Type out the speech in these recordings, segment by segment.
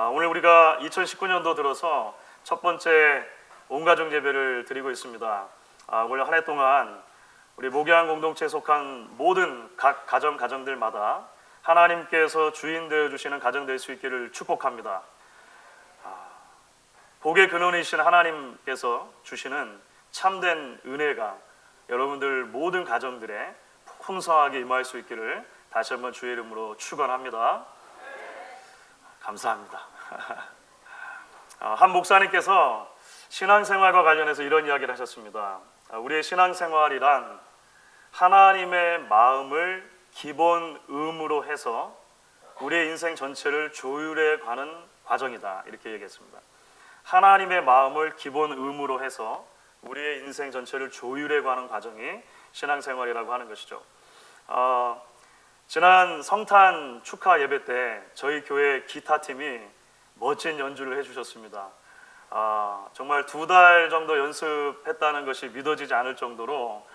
오늘 우리가 2019년도 들어서 첫 번째 온가족 예배를 드리고 있습니다. 올 한 해 동안 우리 목양 공동체에 속한 모든 각 가정들마다 하나님께서 주인 되어 주시는 가정 될 수 있기를 축복합니다. 복의 근원이신 하나님께서 주시는 참된 은혜가 여러분들 모든 가정들에 풍성하게 임할 수 있기를 다시 한번 주의 이름으로 축원합니다. 감사합니다. 한 목사님께서 신앙생활과 관련해서 이런 이야기를 하셨습니다. 우리의 신앙생활이란 하나님의 마음을 기본 의무로 해서 우리의 인생 전체를 조율해 가는 과정이다, 이렇게 얘기했습니다. 하나님의 마음을 기본 의무로 해서 우리의 인생 전체를 조율해 가는 과정이 신앙생활이라고 하는 것이죠. 지난 성탄 축하 예배 때 저희 교회 기타팀이 멋진 연주를 해주셨습니다. 정말 2달 정도 연습했다는 것이 믿어지지 않을 정도로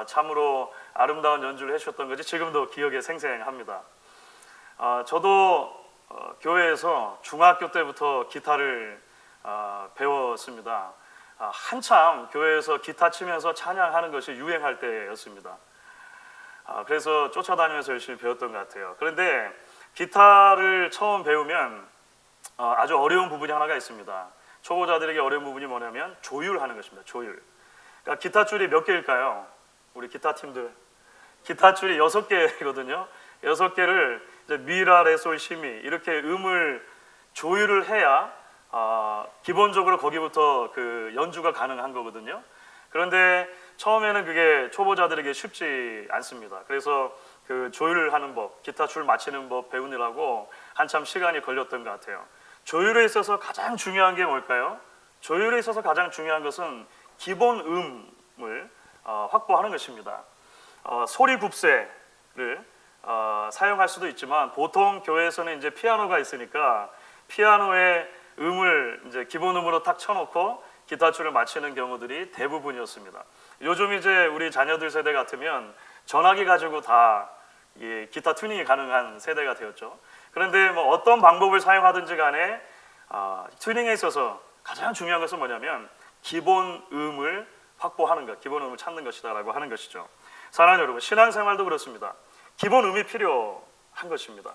참으로 아름다운 연주를 해주셨던 것이 지금도 기억에 생생합니다. 저도 교회에서 중학교 때부터 기타를 배웠습니다. 한참 교회에서 기타 치면서 찬양하는 것이 유행할 때였습니다. 그래서 쫓아다니면서 열심히 배웠던 것 같아요. 그런데 기타를 처음 배우면 아주 어려운 부분이 하나가 있습니다. 초보자들에게 어려운 부분이 뭐냐면 조율하는 것입니다. 조율. 그러니까 기타 줄이 몇 개일까요? 우리 기타 팀들 기타 줄이 6개거든요. 6개를 이제 미라, 레, 솔, 시미 이렇게 음을 조율을 해야 기본적으로 거기부터 그 연주가 가능한 거거든요. 그런데 처음에는 그게 초보자들에게 쉽지 않습니다. 그래서 그 조율하는 법, 기타 줄 맞히는 법 배우느라고 한참 시간이 걸렸던 것 같아요. 조율에 있어서 가장 중요한 게 뭘까요? 조율에 있어서 가장 중요한 것은 기본 음을 확보하는 것입니다. 소리 굽새를 사용할 수도 있지만 보통 교회에서는 이제 피아노가 있으니까 피아노의 음을 이제 기본 음으로 딱 쳐놓고 기타 줄을 맞추는 경우들이 대부분이었습니다. 요즘 이제 우리 자녀들 세대 같으면 전화기 가지고 다 기타 튜닝이 가능한 세대가 되었죠. 그런데 뭐 어떤 방법을 사용하든지 간에 튜닝에 있어서 가장 중요한 것은 뭐냐면 기본 음을 확보하는 것, 기본 음을 찾는 것이다라고 하는 것이죠. 사랑하는 여러분, 신앙생활도 그렇습니다. 기본 음이 필요한 것입니다.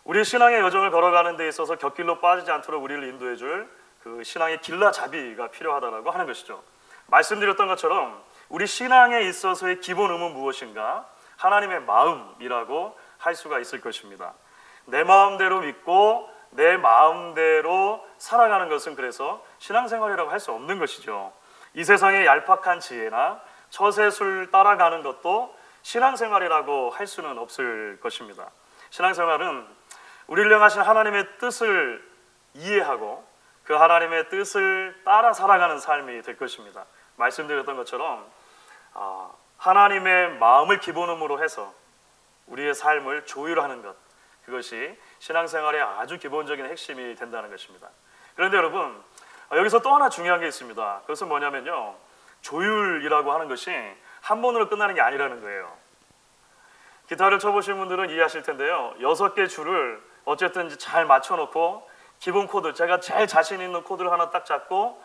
우리 신앙의 여정을 걸어가는 데 있어서 곁길로 빠지지 않도록 우리를 인도해 줄 그 신앙의 길라잡이가 필요하다라고 하는 것이죠. 말씀드렸던 것처럼 우리 신앙에 있어서의 기본 음은 무엇인가? 하나님의 마음이라고 할 수가 있을 것입니다. 내 마음대로 믿고 내 마음대로 살아가는 것은 그래서 신앙생활이라고 할 수 없는 것이죠. 이 세상의 얄팍한 지혜나 처세술 따라가는 것도 신앙생활이라고 할 수는 없을 것입니다. 신앙생활은 우리를 향하신 하나님의 뜻을 이해하고 그 하나님의 뜻을 따라 살아가는 삶이 될 것입니다. 말씀드렸던 것처럼 하나님의 마음을 기본음으로 해서 우리의 삶을 조율하는 것, 그것이 신앙생활의 아주 기본적인 핵심이 된다는 것입니다. 그런데 여러분, 여기서 또 하나 중요한 게 있습니다. 그것은 뭐냐면요, 조율이라고 하는 것이 한 번으로 끝나는 게 아니라는 거예요. 기타를 쳐보신 분들은 이해하실 텐데요, 6개 줄을 어쨌든 잘 맞춰놓고 기본 코드, 제가 제일 자신 있는 코드를 하나 딱 잡고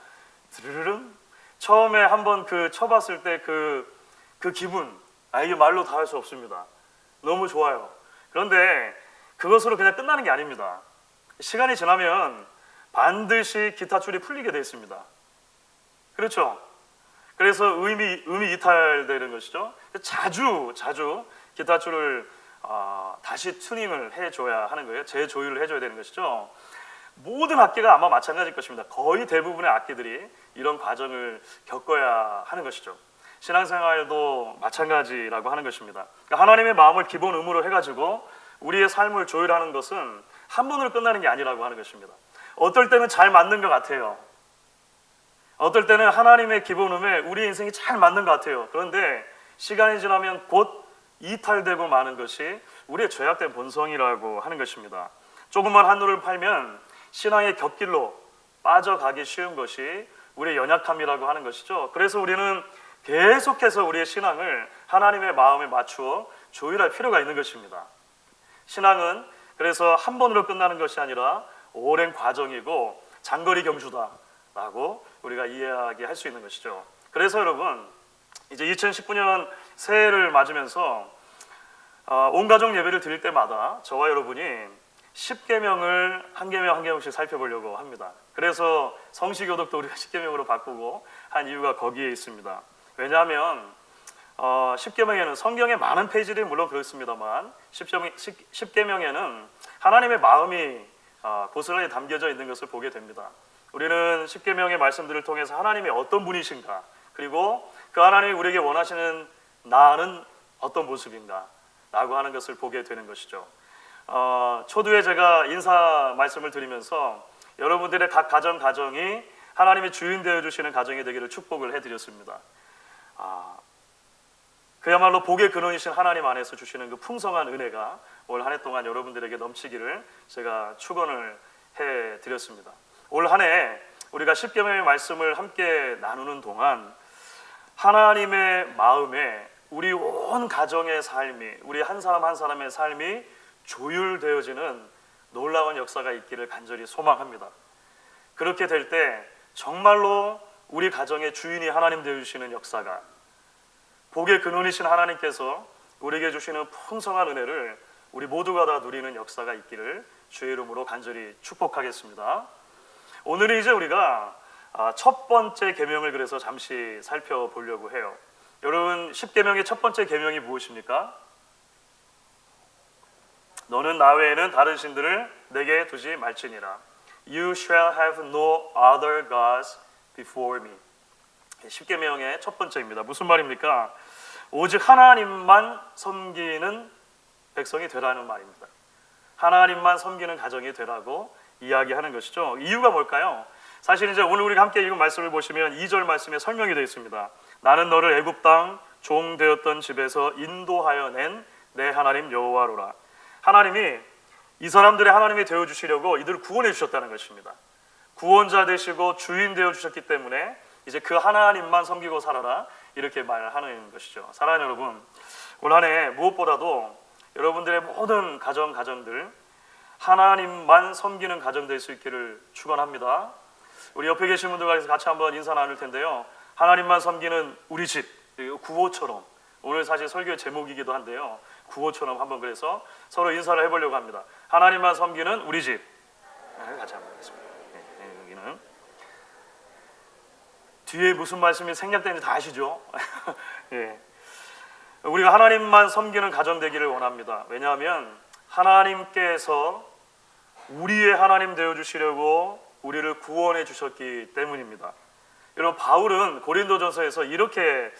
드르릉, 처음에 한번 그 쳐봤을 때 그 기분, 이게 말로 다 할 수 없습니다. 너무 좋아요. 그런데 그것으로 그냥 끝나는 게 아닙니다. 시간이 지나면 반드시 기타 줄이 풀리게 되어 있습니다. 그렇죠? 그래서 음이 이탈되는 것이죠. 자주 기타 줄을 다시 튜닝을 해줘야 하는 거예요. 재조율을 해줘야 되는 것이죠. 모든 악기가 아마 마찬가지일 것입니다. 거의 대부분의 악기들이 이런 과정을 겪어야 하는 것이죠. 신앙생활도 마찬가지라고 하는 것입니다. 그러니까 하나님의 마음을 기본 음으로 해가지고 우리의 삶을 조율하는 것은 한 번으로 끝나는 게 아니라고 하는 것입니다. 어떨 때는 잘 맞는 것 같아요. 어떨 때는 하나님의 기본 음에 우리 인생이 잘 맞는 것 같아요. 그런데 시간이 지나면 곧 이탈되고 마는 것이 우리의 죄악된 본성이라고 하는 것입니다. 조금만 한눈을 팔면 신앙의 곁길로 빠져가기 쉬운 것이 우리의 연약함이라고 하는 것이죠. 그래서 우리는 계속해서 우리의 신앙을 하나님의 마음에 맞추어 조율할 필요가 있는 것입니다. 신앙은 그래서 한 번으로 끝나는 것이 아니라 오랜 과정이고 장거리 경주다라고 우리가 이야기할 수 있는 것이죠. 그래서 여러분, 이제 2019년 새해를 맞으면서 온 가족 예배를 드릴 때마다 저와 여러분이 10계명을 한 계명 한 계명씩 살펴보려고 합니다. 그래서 성시교독도 우리가 10계명으로 바꾸고 한 이유가 거기에 있습니다. 왜냐하면 10계명에는 성경의 많은 페이지들이 물론 그렇습니다만 10계명에는 하나님의 마음이 고스란히 담겨져 있는 것을 보게 됩니다. 우리는 10계명의 말씀들을 통해서 하나님이 어떤 분이신가, 그리고 그 하나님이 우리에게 원하시는 나는 어떤 모습인가 라고 하는 것을 보게 되는 것이죠. 초두에 제가 인사 말씀을 드리면서 여러분들의 각 가정이 하나님의 주인 되어주시는 가정이 되기를 축복을 해드렸습니다. 그야말로 복의 근원이신 하나님 안에서 주시는 그 풍성한 은혜가 올 한 해 동안 여러분들에게 넘치기를 제가 축원을 해드렸습니다. 올 한 해 우리가 10계명의 말씀을 함께 나누는 동안 하나님의 마음에 우리 온 가정의 삶이, 우리 한 사람 한 사람의 삶이 조율되어지는 놀라운 역사가 있기를 간절히 소망합니다. 그렇게 될 때 정말로 우리 가정의 주인이 하나님 되어주시는 역사가, 복의 근원이신 하나님께서 우리에게 주시는 풍성한 은혜를 우리 모두가 다 누리는 역사가 있기를 주의 이름으로 간절히 축복하겠습니다. 오늘은 이제 우리가 첫 번째 계명을 그래서 잠시 살펴보려고 해요. 여러분, 10계명의 첫 번째 계명이 무엇입니까? 너는 나 외에는 다른 신들을 내게 두지 말지니라. You shall have no other gods before me. 10계명의 첫 번째입니다. 무슨 말입니까? 오직 하나님만 섬기는 백성이 되라는 말입니다. 하나님만 섬기는 가정이 되라고 이야기하는 것이죠. 이유가 뭘까요? 사실 이제 오늘 우리가 함께 읽은 말씀을 보시면 2절 말씀에 설명이 되어 있습니다. 나는 너를 애굽 땅 종 되었던 집에서 인도하여 낸 내 하나님 여호와로라. 하나님이 이 사람들의 하나님이 되어주시려고 이들을 구원해 주셨다는 것입니다. 구원자 되시고 주인 되어주셨기 때문에 이제 그 하나님만 섬기고 살아라, 이렇게 말하는 것이죠. 사랑하는 여러분, 올 한 해 무엇보다도 여러분들의 모든 가정들 하나님만 섬기는 가정 될 수 있기를 축원합니다. 우리 옆에 계신 분들과 같이 한번 인사 나눌 텐데요. 하나님만 섬기는 우리 집, 구호처럼, 오늘 사실 설교의 제목이기도 한데요, 구호처럼 한번 그래서 서로 인사를 해보려고 합니다. 하나님만 섬기는 우리 집. 같이 한번 하겠습니다. 여기는 뒤에 무슨 말씀이 생략되는지 다 아시죠? 예. 우리가 하나님만 섬기는 가정 되기를 원합니다. 왜냐하면 하나님께서 우리의 하나님 되어주시려고 우리를 구원해 주셨기 때문입니다. 여러분, 바울은 고린도전서에서 이렇게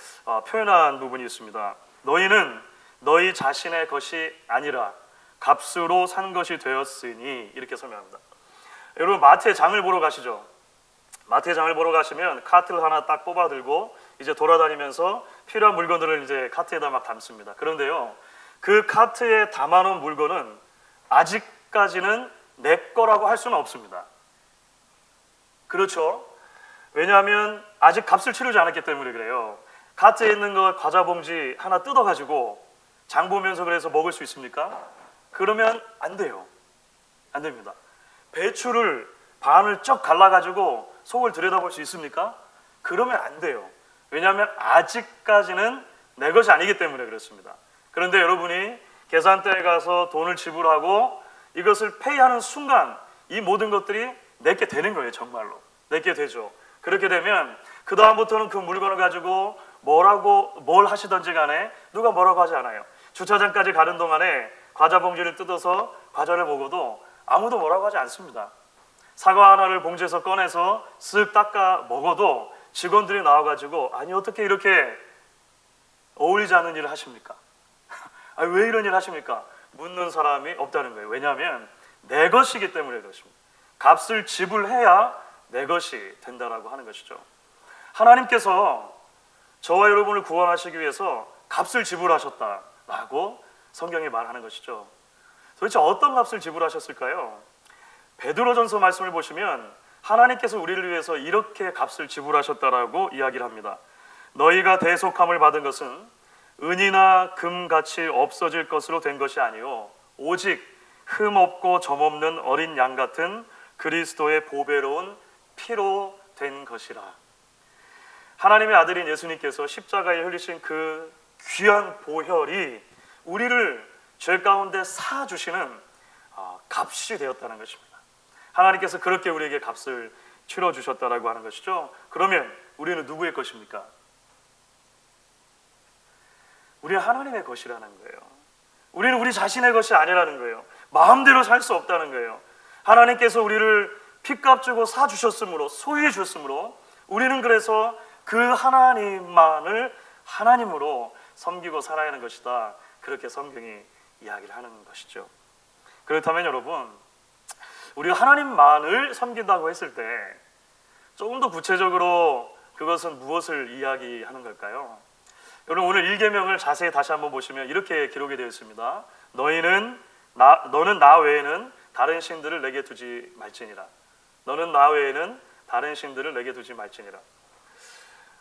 표현한 부분이 있습니다. 너희는 너희 자신의 것이 아니라 값으로 산 것이 되었으니, 이렇게 설명합니다. 여러분, 마트에 장을 보러 가시죠. 마트에 장을 보러 가시면 카트를 하나 딱 뽑아 들고 이제 돌아다니면서 필요한 물건들을 이제 카트에다 막 담습니다. 그런데요, 그 카트에 담아놓은 물건은 아직까지는 내 거라고 할 수는 없습니다. 그렇죠? 왜냐하면 아직 값을 치르지 않았기 때문에 그래요. 카트에 있는 거 과자 봉지 하나 뜯어가지고 장 보면서 그래서 먹을 수 있습니까? 그러면 안 돼요. 안 됩니다. 배추를 반을 쩍 갈라가지고 속을 들여다볼 수 있습니까? 그러면 안 돼요. 왜냐하면 아직까지는 내 것이 아니기 때문에 그렇습니다. 그런데 여러분이 계산대에 가서 돈을 지불하고 이것을 페이하는 순간 이 모든 것들이 내게 되는 거예요. 정말로 내게 되죠. 그렇게 되면 그 다음부터는 그 물건을 가지고 뭘 하시든지 간에 누가 뭐라고 하지 않아요. 주차장까지 가는 동안에 과자 봉지를 뜯어서 과자를 먹어도 아무도 뭐라고 하지 않습니다. 사과 하나를 봉지에서 꺼내서 쓱 닦아 먹어도 직원들이 나와가지고 아니 어떻게 이렇게 어울리지 않는 일을 하십니까? 아니, 왜 이런 일을 하십니까? 묻는 사람이 없다는 거예요. 왜냐하면 내 것이기 때문에 그렇습니다. 값을 지불해야 내 것이 된다라고 하는 것이죠. 하나님께서 저와 여러분을 구원하시기 위해서 값을 지불하셨다라고 성경이 말하는 것이죠. 도대체 어떤 값을 지불하셨을까요? 베드로전서 말씀을 보시면 하나님께서 우리를 위해서 이렇게 값을 지불하셨다라고 이야기를 합니다. 너희가 대속함을 받은 것은 은이나 금같이 없어질 것으로 된 것이 아니요 오직 흠 없고 점 없는 어린 양 같은 그리스도의 보배로운 피로 된 것이라. 하나님의 아들인 예수님께서 십자가에 흘리신 그 귀한 보혈이 우리를 죄 가운데 사주시는 값이 되었다는 것입니다. 하나님께서 그렇게 우리에게 값을 치러주셨다라고 하는 것이죠. 그러면 우리는 누구의 것입니까? 우리는 하나님의 것이라는 거예요. 우리는 우리 자신의 것이 아니라는 거예요. 마음대로 살 수 없다는 거예요. 하나님께서 우리를 핏값 주고 사주셨으므로, 소유해 주셨으므로 우리는 그래서 그 하나님만을 하나님으로 섬기고 살아야 하는 것이다. 그렇게 성경이 이야기를 하는 것이죠. 그렇다면 여러분, 우리가 하나님만을 섬긴다고 했을 때 조금 더 구체적으로 그것은 무엇을 이야기하는 걸까요? 여러분, 오늘 1계명을 자세히 다시 한번 보시면 이렇게 기록이 되어 있습니다. 너는 나 외에는 다른 신들을 내게 두지 말지니라. 너는 나 외에는 다른 신들을 내게 두지 말지니라.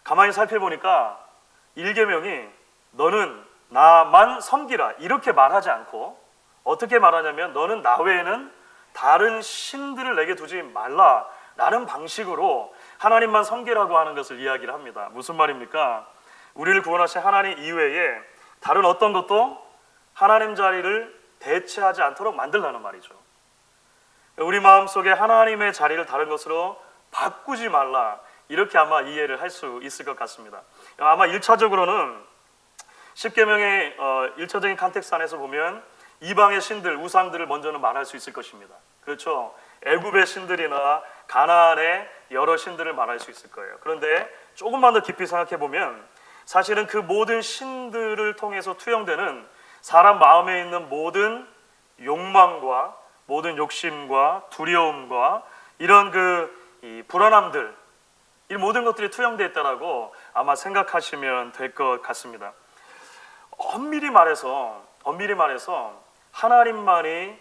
가만히 살펴보니까 1계명이 너는 나만 섬기라 이렇게 말하지 않고 어떻게 말하냐면 너는 나 외에는 다른 신들을 내게 두지 말라라는 방식으로 하나님만 섬기라고 하는 것을 이야기를 합니다. 무슨 말입니까? 우리를 구원하신 하나님 이외에 다른 어떤 것도 하나님 자리를 대체하지 않도록 만들라는 말이죠. 우리 마음속에 하나님의 자리를 다른 것으로 바꾸지 말라, 이렇게 아마 이해를 할 수 있을 것 같습니다. 아마 1차적으로는 10계명의 1차적인 컨텍스트 안에서 보면 이방의 신들, 우상들을 먼저는 말할 수 있을 것입니다. 그렇죠? 애굽의 신들이나 가나안의 여러 신들을 말할 수 있을 거예요. 그런데 조금만 더 깊이 생각해 보면 사실은 그 모든 신들을 통해서 투영되는 사람 마음에 있는 모든 욕망과 모든 욕심과 두려움과 이런 이 불안함들, 이 모든 것들이 투영되어 있다라고 아마 생각하시면 될 것 같습니다. 엄밀히 말해서 하나님만이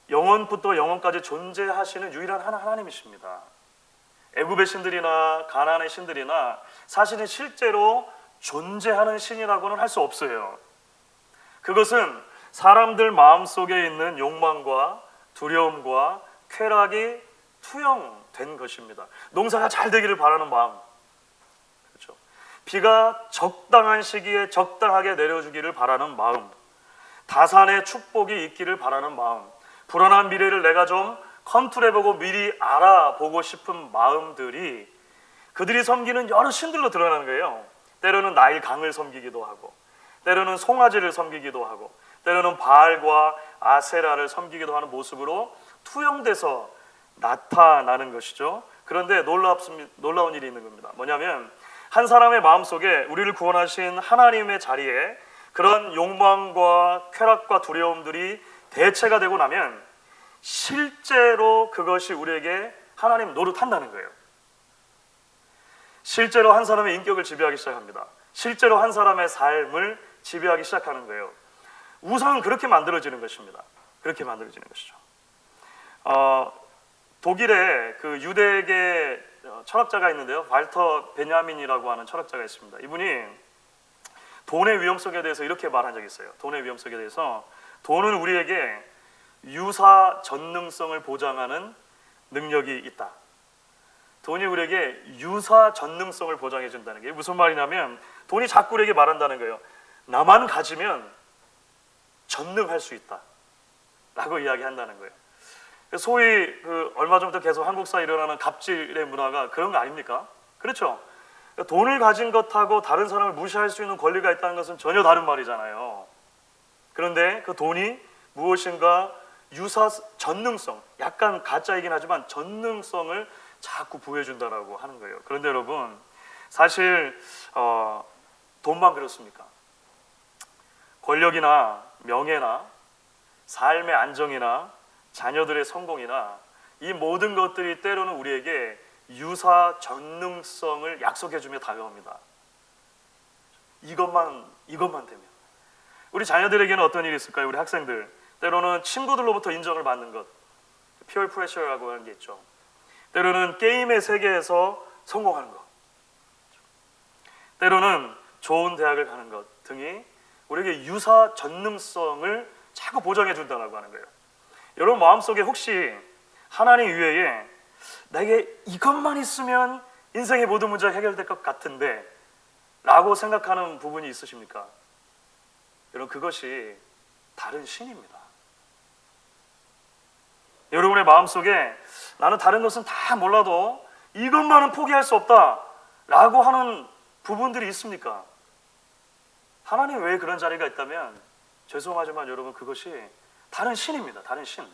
영원부터 영원까지 존재하시는 유일한 하나님이십니다. 애굽의 신들이나 가나안의 신들이나 사실은 실제로 존재하는 신이라고는 할 수 없어요. 그것은 사람들 마음속에 있는 욕망과 두려움과 쾌락이 투영된 것입니다. 농사가 잘 되기를 바라는 마음, 그렇죠? 비가 적당한 시기에 적당하게 내려주기를 바라는 마음, 다산의 축복이 있기를 바라는 마음, 불안한 미래를 내가 좀 컨트롤해보고 미리 알아보고 싶은 마음들이 그들이 섬기는 여러 신들로 드러나는 거예요. 때로는 나일 강을 섬기기도 하고, 때로는 송아지를 섬기기도 하고, 때로는 바알과 아세라를 섬기기도 하는 모습으로 투영돼서 나타나는 것이죠. 그런데 놀라운 일이 있는 겁니다. 뭐냐면 한 사람의 마음속에 우리를 구원하신 하나님의 자리에 그런 욕망과 쾌락과 두려움들이 대체가 되고 나면 실제로 그것이 우리에게 하나님 노릇한다는 거예요. 실제로 한 사람의 인격을 지배하기 시작합니다. 실제로 한 사람의 삶을 지배하기 시작하는 거예요. 우상은 그렇게 만들어지는 것입니다. 그렇게 만들어지는 것이죠. 독일의 그 유대계 철학자가 있는데요, 발터 베냐민이라고 하는 철학자가 있습니다. 이분이 돈의 위험성에 대해서 이렇게 말한 적이 있어요. 돈의 위험성에 대해서 돈은 우리에게 유사 전능성을 보장하는 능력이 있다. 돈이 우리에게 유사 전능성을 보장해 준다는 게 무슨 말이냐면 돈이 자꾸 우리에게 말한다는 거예요. 나만 가지면 전능할 수 있다 라고 이야기한다는 거예요. 소위 얼마 전부터 계속 한국사에 일어나는 갑질의 문화가 그런 거 아닙니까? 그렇죠? 돈을 가진 것하고 다른 사람을 무시할 수 있는 권리가 있다는 것은 전혀 다른 말이잖아요. 그런데 그 돈이 무엇인가 유사 전능성, 약간 가짜이긴 하지만 전능성을 자꾸 부여해준다라고 하는 거예요. 그런데 여러분, 사실 돈만 그렇습니까? 권력이나 명예나 삶의 안정이나 자녀들의 성공이나 이 모든 것들이 때로는 우리에게 유사 전능성을 약속해주며 다가옵니다. 이것만 되면. 우리 자녀들에게는 어떤 일이 있을까요? 우리 학생들, 때로는 친구들로부터 인정을 받는 것, 피어 프레셔라고 하는 게 있죠. 때로는 게임의 세계에서 성공하는 것, 때로는 좋은 대학을 가는 것 등이 우리에게 유사 전능성을 자꾸 보장해 준다고 하는 거예요. 여러분 마음속에 혹시 하나님 이외에 내게 이것만 있으면 인생의 모든 문제가 해결될 것 같은데 라고 생각하는 부분이 있으십니까? 여러분, 그것이 다른 신입니다. 여러분의 마음속에 나는 다른 것은 다 몰라도 이것만은 포기할 수 없다 라고 하는 부분들이 있습니까? 하나님 외에 그런 자리가 있다면 죄송하지만 여러분, 그것이 다른 신입니다. 다른 신.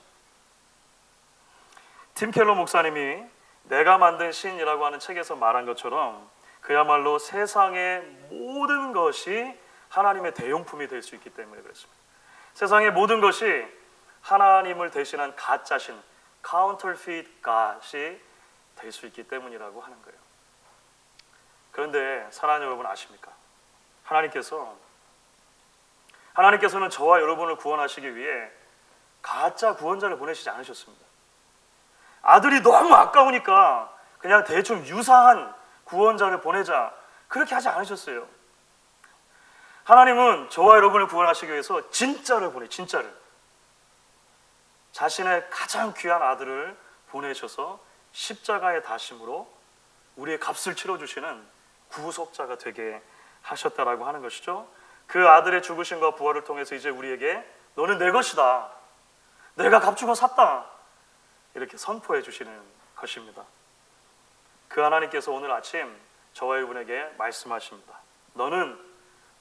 팀 켈러 목사님이 내가 만든 신이라고 하는 책에서 말한 것처럼 그야말로 세상의 모든 것이 하나님의 대용품이 될 수 있기 때문에 그렇습니다. 세상의 모든 것이 하나님을 대신한 가짜신, counterfeit God이 될 수 있기 때문이라고 하는 거예요. 그런데 사랑하는 여러분, 아십니까? 하나님께서는 저와 여러분을 구원하시기 위해 가짜 구원자를 보내시지 않으셨습니다. 아들이 너무 아까우니까 그냥 대충 유사한 구원자를 보내자, 그렇게 하지 않으셨어요. 하나님은 저와 여러분을 구원하시기 위해서 진짜를 진짜를. 자신의 가장 귀한 아들을 보내셔서 십자가의 다심으로 우리의 값을 치러주시는 구속자가 되게 하셨다라고 하는 것이죠. 그 아들의 죽으심과 부활을 통해서 이제 우리에게 너는 내 것이다, 내가 값주고 샀다, 이렇게 선포해 주시는 것입니다. 그 하나님께서 오늘 아침 저와 여러분에게 말씀하십니다. 너는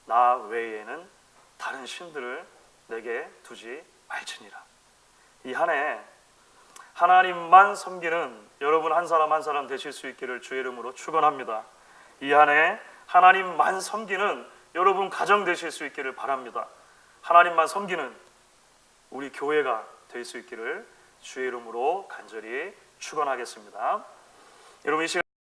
나 외에는 다른 신들을 내게 두지 말지니라. 이 한 해 하나님만 섬기는 여러분 한 사람 한 사람 되실 수 있기를 주의 이름으로 축원합니다. 이 한 해 하나님만 섬기는 여러분 가정 되실 수 있기를 바랍니다. 하나님만 섬기는 우리 교회가 될 수 있기를 주의 이름으로 간절히 축원하겠습니다. 여러분, 이 시간